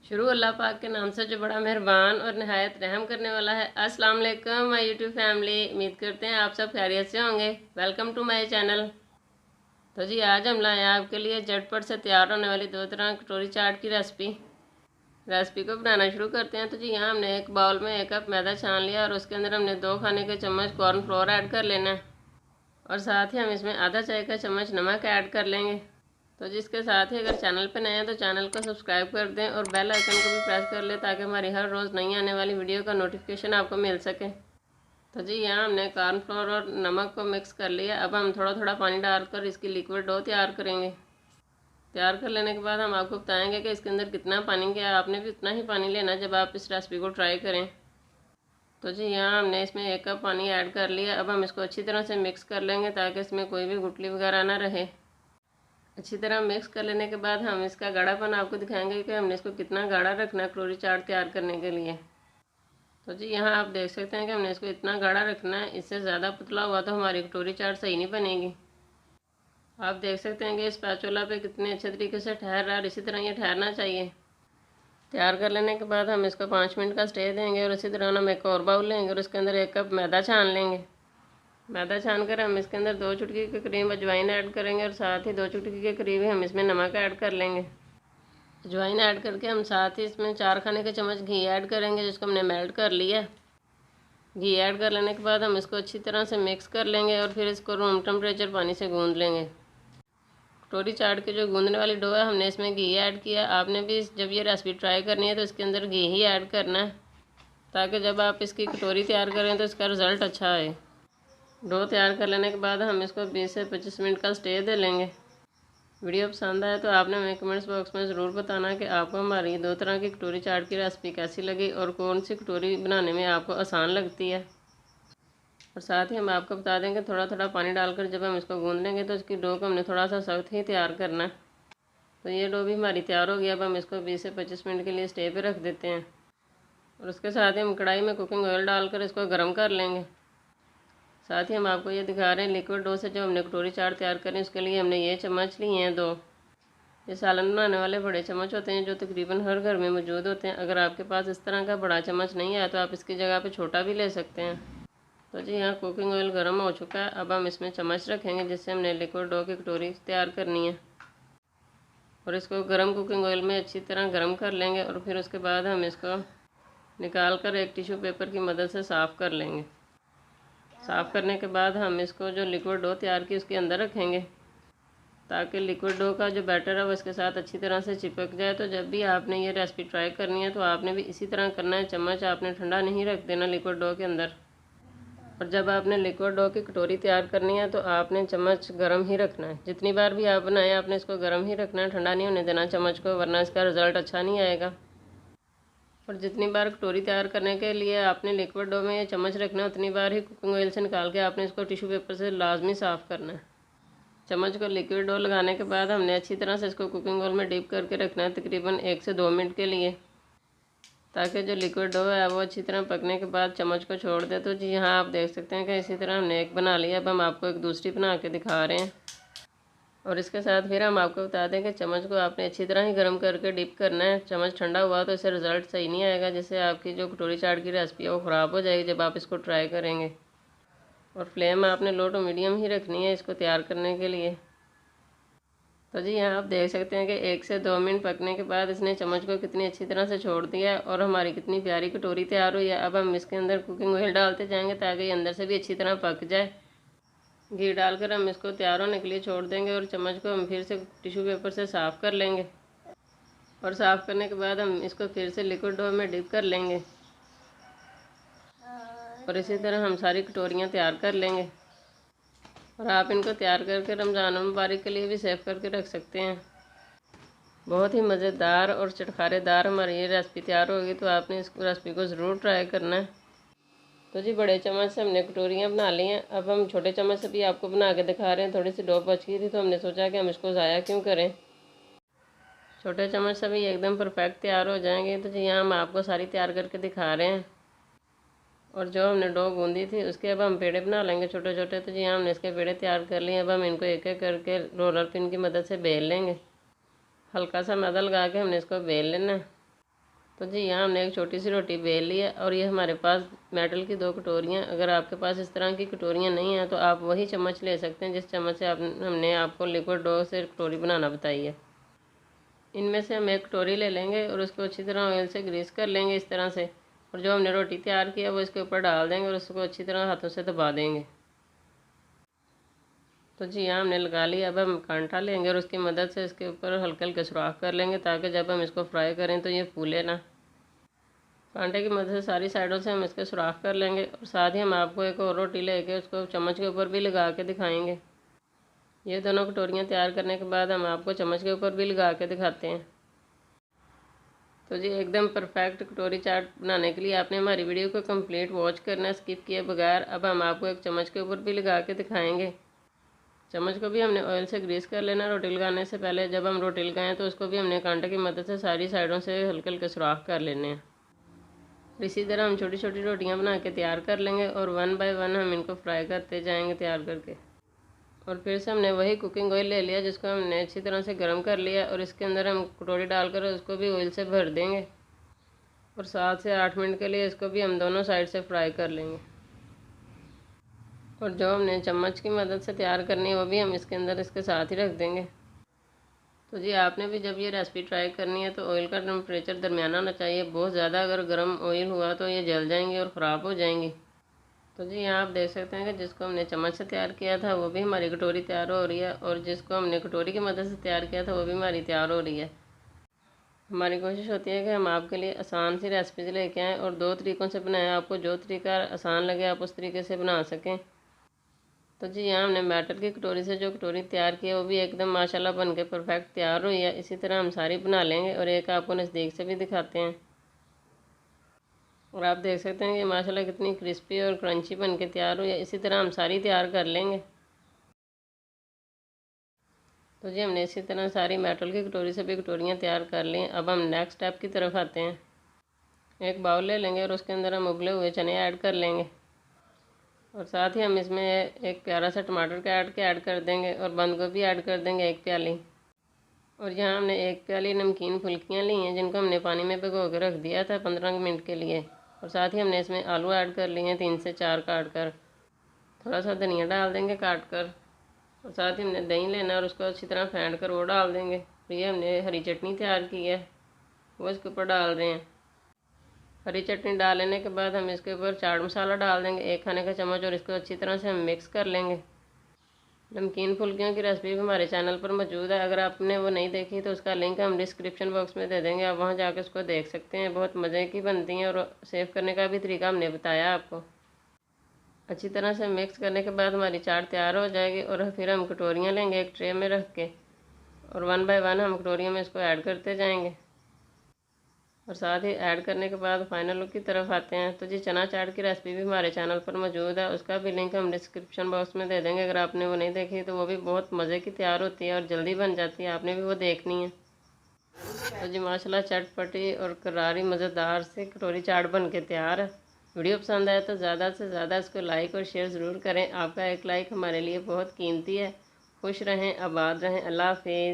शुरू अल्लाह पाक के नाम से जो बड़ा मेहरबान और नहायत रहम करने वाला है। अस्सलाम वालेकुम माय यूट्यूब फैमिली, उम्मीद करते हैं आप सब खैरियत से होंगे। Welcome to my channel. तो जी आज हम लाए हैं आपके लिए झटपट से तैयार होने वाली 2 तरह कटोरी चाट की रेसिपी को बनाना शुरू करते हैं। तो जी यहाँ हमने एक बाउल में 1 कप मैदा छान लिया और उसके अंदर हमने 2 खाने के चम्मच कॉर्नफ्लोर ऐड कर लेना है और साथ ही हम इसमें आधा चाय का चम्मच नमक ऐड कर लेंगे। तो जिसके साथ ही अगर चैनल पर नए हैं तो चैनल को सब्सक्राइब कर दें और बेल आइकन को भी प्रेस कर लें ताकि हमारी हर रोज़ नई आने वाली वीडियो का नोटिफिकेशन आपको मिल सके। तो जी यहाँ हमने कॉर्नफ्लोर और नमक को मिक्स कर लिया। अब हम थोड़ा थोड़ा पानी डालकर इसकी लिक्विड डो तैयार करेंगे। तैयार कर लेने के बाद हम आपको बताएंगे कि इसके अंदर कितना पानी गया। आपने भी उतना ही पानी लेना जब आप इस रेसिपी को ट्राई करें। तो जी यहाँ हमने इसमें 1 कप पानी ऐड कर लिया। अब हम इसको अच्छी तरह से मिक्स कर लेंगे ताकि इसमें कोई भी गुठली वगैरह ना रहे। अच्छी तरह मिक्स कर लेने के बाद हम इसका गाढ़ापन आपको दिखाएंगे कि हमने इसको कितना गाढ़ा रखना है कटोरी चाट तैयार करने के लिए। तो जी यहाँ आप देख सकते हैं कि हमने इसको इतना गाढ़ा रखना है। इससे ज़्यादा पतला हुआ तो हमारी कटोरी चाट सही नहीं बनेगी। आप देख सकते हैं कि स्पैचुला पे कितने अच्छे तरीके से ठहर रहा है और इसी तरह ये ठहरना चाहिए। तैयार कर लेने के बाद हम इसको 5 मिनट का स्टे देंगे और इसी तरह हम एक और बाउल लेंगे और उसके अंदर 1 कप मैदा छान लेंगे। मैदा छानकर हम इसके अंदर 2 चुटकी के करीब अजवाइन ऐड करेंगे और साथ ही 2 चुटकी के करीब हम इसमें नमक ऐड कर लेंगे। अजवाइन ऐड करके हम साथ ही इसमें 4 खाने के चम्मच घी ऐड करेंगे जिसको हमने मेल्ट कर लिया। घी ऐड कर लेने के बाद हम इसको अच्छी तरह से मिक्स कर लेंगे और फिर इसको रूम टेम्परेचर पानी से गूंद लेंगे। कटोरी चाट के जो गूंदने वाली डो है हमने इसमें घी ऐड किया। आपने भी जब ये रेसिपी ट्राई करनी है तो इसके अंदर घी ही ऐड करना है ताकि जब आप इसकी कटोरी तैयार करें तो इसका रिज़ल्ट अच्छा आए। डो तैयार कर लेने के बाद हम इसको 20 से 25 मिनट का स्टे दे लेंगे। वीडियो पसंद आए तो आपने हमें कमेंट्स बॉक्स में ज़रूर बताना कि आपको हमारी 2 तरह की कटोरी चाट की रेसिपी कैसी लगी और कौन सी कटोरी बनाने में आपको आसान लगती है। और साथ ही हम आपको बता दें कि थोड़ा थोड़ा पानी डालकर जब हम इसको गूंद लेंगे तो इसकी डो को हमने थोड़ा सा सख्त ही तैयार करना है। तो ये डो भी हमारी तैयार हो गई। अब हम इसको 20 से 25 मिनट के लिए स्टे पर रख देते हैं और उसके साथ ही हम कढ़ाई में कुकिंग ऑयल डालकर इसको गर्म कर लेंगे। साथ ही हम आपको ये दिखा रहे हैं लिक्विड डो से जो हमने कटोरी चाट तैयार करी उसके लिए हमने ये चम्मच लिए हैं 2। ये सालन बनाने वाले बड़े चम्मच होते हैं जो तकरीबन हर घर में मौजूद होते हैं। अगर आपके पास इस तरह का बड़ा चम्मच नहीं है तो आप इसकी जगह पे छोटा भी ले सकते हैं। तो जी यहाँ कुकिंग ऑयल गर्म हो चुका है। अब हम इसमें चम्मच रखेंगे जिससे हमने लिक्विड डो की कटोरी तैयार करनी है और इसको गर्म कुकिंग ऑयल में अच्छी तरह गर्म कर लेंगे और फिर उसके बाद हम इसको निकाल कर एक टिश्यू पेपर की मदद से साफ़ कर लेंगे। साफ़ करने के बाद हम इसको जो लिक्विड डो तैयार की उसके अंदर रखेंगे ताकि लिक्विड डो का जो बैटर है वो इसके साथ अच्छी तरह से चिपक जाए। तो जब भी आपने ये रेसिपी ट्राई करनी है तो आपने भी इसी तरह करना है। चम्मच आपने ठंडा नहीं रख देना लिक्विड डो के अंदर। और जब आपने लिक्विड डो की कटोरी तैयार करनी है तो आपने चम्मच गर्म ही रखना है। जितनी बार भी आप बनाएं आपने इसको गर्म ही रखना है, ठंडा नहीं होने देना चम्मच को, वरना इसका रिज़ल्ट अच्छा नहीं आएगा। और जितनी बार कटोरी तैयार करने के लिए आपने लिक्विड डो में ये चम्मच रखना है उतनी बार ही कुकिंग ऑयल से निकाल के आपने इसको टिश्यू पेपर से लाजमी साफ़ करना है। चम्मच को लिक्विड डो लगाने के बाद हमने अच्छी तरह से इसको कुकिंग ऑयल में डिप करके रखना है तकरीबन 1 से 2 मिनट के लिए ताकि जो लिक्विड डो है वो अच्छी तरह पकने के बाद चम्मच को छोड़ दे। तो जी यहाँ आप देख सकते हैं कि इसी तरह हमने एक बना लिया। अब हम आपको एक दूसरी बना के दिखा रहे हैं और इसके साथ फिर हम आपको बता दें कि चम्मच को आपने अच्छी तरह ही गर्म करके डिप करना है। चम्मच ठंडा हुआ तो इससे रिज़ल्ट सही नहीं आएगा, जिससे आपकी जो कटोरी चाट की रेसिपी है वो ख़राब हो जाएगी जब आप इसको ट्राई करेंगे। और फ्लेम आपने लो टू मीडियम ही रखनी है इसको तैयार करने के लिए। तो जी यहाँ आप देख सकते हैं कि 1 से 2 मिनट पकने के बाद इसने चम्मच को कितनी अच्छी तरह से छोड़ दिया है और हमारी कितनी प्यारी कटोरी तैयार हुई है। अब हम इसके अंदर कुकिंग ऑयल डालते जाएंगे ताकि ये अंदर से भी अच्छी तरह पक जाए। घी डालकर हम इसको तैयार होने के लिए छोड़ देंगे और चम्मच को हम फिर से टिश्यू पेपर से साफ़ कर लेंगे और साफ़ करने के बाद हम इसको फिर से लिक्विड डो में डिप कर लेंगे और इसी तरह हम सारी कटोरियाँ तैयार कर लेंगे। और आप इनको तैयार करके रमज़ान मुबारक के लिए भी सेव करके रख सकते हैं। बहुत ही मज़ेदार और चटखारेदार हमारी ये रेसिपी तैयार होगी। तो आपने इस रेसिपी को ज़रूर ट्राई करना है। तो जी बड़े चम्मच से हमने कटोरियाँ बना ली हैं। अब हम छोटे चम्मच से भी आपको बना के दिखा रहे हैं। थोड़ी सी डो बच गई थी तो हमने सोचा कि हम इसको ज़ाया क्यों करें। छोटे चम्मच से भी एकदम परफेक्ट तैयार हो जाएंगे। तो जी यहाँ हम आपको सारी तैयार करके दिखा रहे हैं और जो हमने डो गूंदी थी उसके अब हम पेड़े बना लेंगे छोटे छोटे। तो जी यहाँ हमने इसके पेड़े तैयार कर लिए। अब हम इनको एक एक करके रोलर पिन की मदद से बेल लेंगे। हल्का सा मैदा लगा के हमने इसको बेल लेना है तो जी यहाँ हमने एक छोटी सी रोटी बेल ली है और ये हमारे पास मेटल की 2 कटोरियाँ। अगर आपके पास इस तरह की कटोरियाँ नहीं हैं तो आप वही चम्मच ले सकते हैं जिस चम्मच से हमने आपको लिक्विड डो से कटोरी बनाना बताई है। इनमें से हम एक कटोरी ले लेंगे और उसको अच्छी तरह ऑयल से ग्रीस कर लेंगे इस तरह से। और जो हमने रोटी तैयार किया वो इसके ऊपर डाल देंगे और उसको अच्छी तरह हाथों से दबा देंगे। तो जी यहाँ हमने लगा लिया। अब हम कांटा लेंगे और उसकी मदद से इसके ऊपर हल्के हल्के सुराख कर लेंगे ताकि जब हम इसको फ्राई करें तो ये फूले ना। कांटे की मदद से सारी साइडों से हम इसके सुराख कर लेंगे और साथ ही हम आपको एक और रोटी लेके उसको चम्मच के ऊपर भी लगा के दिखाएंगे। ये दोनों कटोरियाँ तैयार करने के बाद हम आपको चम्मच के ऊपर भी लगा के दिखाते हैं। तो जी एकदम परफेक्ट कटोरी चाट बनाने के लिए आपने हमारी वीडियो को कंप्लीट वॉच करना, स्किप किए बगैर। अब हम आपको एक चम्मच के ऊपर भी लगा के दिखाएंगे। चम्मच को भी हमने ऑयल से ग्रीस कर लेना रोटी लगाने से पहले। जब हम रोटी लगाएं तो उसको भी हमने कांटे की मदद से सारी साइडों से हल्के हल्के सुराख कर लेने हैं। इसी तरह हम छोटी छोटी रोटियां बना के तैयार कर लेंगे और 1 बाय 1 हम इनको फ्राई करते जाएंगे तैयार करके। और फिर से हमने वही कुकिंग ऑयल ले लिया जिसको हमने अच्छी तरह से गर्म कर लिया और इसके अंदर हम कटोरी डालकर उसको भी ऑयल से भर देंगे और 7 से 8 मिनट के लिए इसको भी हम दोनों साइड से फ्राई कर लेंगे। और जो हमने चम्मच की मदद से तैयार करनी है वो भी हम इसके अंदर इसके साथ ही रख देंगे। तो जी आपने भी जब ये रेसिपी ट्राई करनी है तो ऑयल का टेम्परेचर दरमियाना होना चाहिए। बहुत ज़्यादा अगर गर्म ऑयल हुआ तो ये जल जाएंगी और ख़राब हो जाएंगी। तो जी यहाँ आप देख सकते हैं कि जिसको हमने चम्मच से तैयार किया था वो भी हमारी कटोरी तैयार हो रही है और जिसको हमने कटोरी की मदद से तैयार किया था वो भी हमारी तैयार हो रही है। हमारी कोशिश होती है कि हम आपके लिए आसान सी रेसिपीज़ लेके आएँ और 2 तरीक़ों से बनाएं। आपको जो तरीका आसान लगे आप उस तरीके से बना सकें। तो जी यहाँ हमने मेटल की कटोरी से जो कटोरी तैयार की है वो भी एकदम माशाल्लाह बन के परफेक्ट तैयार हुई है। इसी तरह हम सारी बना लेंगे और एक आपको नज़दीक से भी दिखाते हैं। और आप देख सकते हैं कि माशाल्लाह कितनी क्रिस्पी और क्रंची बन के तैयार हुई है। इसी तरह हम सारी तैयार कर लेंगे। तो जी हमने इसी तरह सारी मेटल की कटोरी से भी कटोरियाँ तैयार कर ली। अब हम नेक्स्ट स्टेप की तरफ आते हैं। एक बाउल ले लेंगे और उसके अंदर हम उबले हुए चने ऐड कर लेंगे और साथ ही हम इसमें एक प्यारा सा टमाटर का ऐड कर देंगे और बंद गोभी ऐड कर देंगे 1 प्याली। और यहाँ हमने 1 प्याली नमकीन फुल्कियाँ ली हैं जिनको हमने पानी में भिगो के रख दिया था 15 मिनट के लिए। और साथ ही हमने इसमें आलू ऐड कर लिए हैं 3 से 4 काट कर। थोड़ा सा धनिया डाल देंगे काट कर और साथ ही हमने दही लेना और उसको अच्छी तरह फेंट कर वो डाल देंगे। तो ये हमने हरी चटनी तैयार की है वो इसके ऊपर डाल रहे हैं। हरी चटनी डाल लेने के बाद हम इसके ऊपर चाट मसाला डाल देंगे 1 खाने का चम्मच और इसको अच्छी तरह से हम मिक्स कर लेंगे। नमकीन फुल्कियों की रेसिपी भी हमारे चैनल पर मौजूद है। अगर आपने वो नहीं देखी तो उसका लिंक हम डिस्क्रिप्शन बॉक्स में दे देंगे, आप वहां जाकर उसको देख सकते हैं। बहुत मज़े की बनती हैं और सेव करने का भी तरीका हमने बताया आपको। अच्छी तरह से मिक्स करने के बाद हमारी चाट तैयार हो जाएगी और फिर हम कटोरियाँ लेंगे एक ट्रे में रख के और 1 बाय 1 हम कटोरियों में इसको ऐड करते जाएंगे। और साथ ही ऐड करने के बाद फाइनल लुक की तरफ आते हैं। तो जी चना चाट की रेसिपी भी हमारे चैनल पर मौजूद है, उसका भी लिंक हम डिस्क्रिप्शन बॉक्स में दे देंगे। अगर आपने वो नहीं देखी तो वो भी बहुत मज़े की तैयार होती है और जल्दी बन जाती है, आपने भी वो देखनी है। तो जी माशाल्लाह चटपटी और करारी मज़ेदार से कटोरी चाट बन के तैयार है। वीडियो पसंद आए तो ज़्यादा से ज़्यादा इसको लाइक और शेयर ज़रूर करें। आपका एक लाइक हमारे लिए बहुत कीमती है। खुश रहें, आबाद रहें। अल्लाह हाफिज़।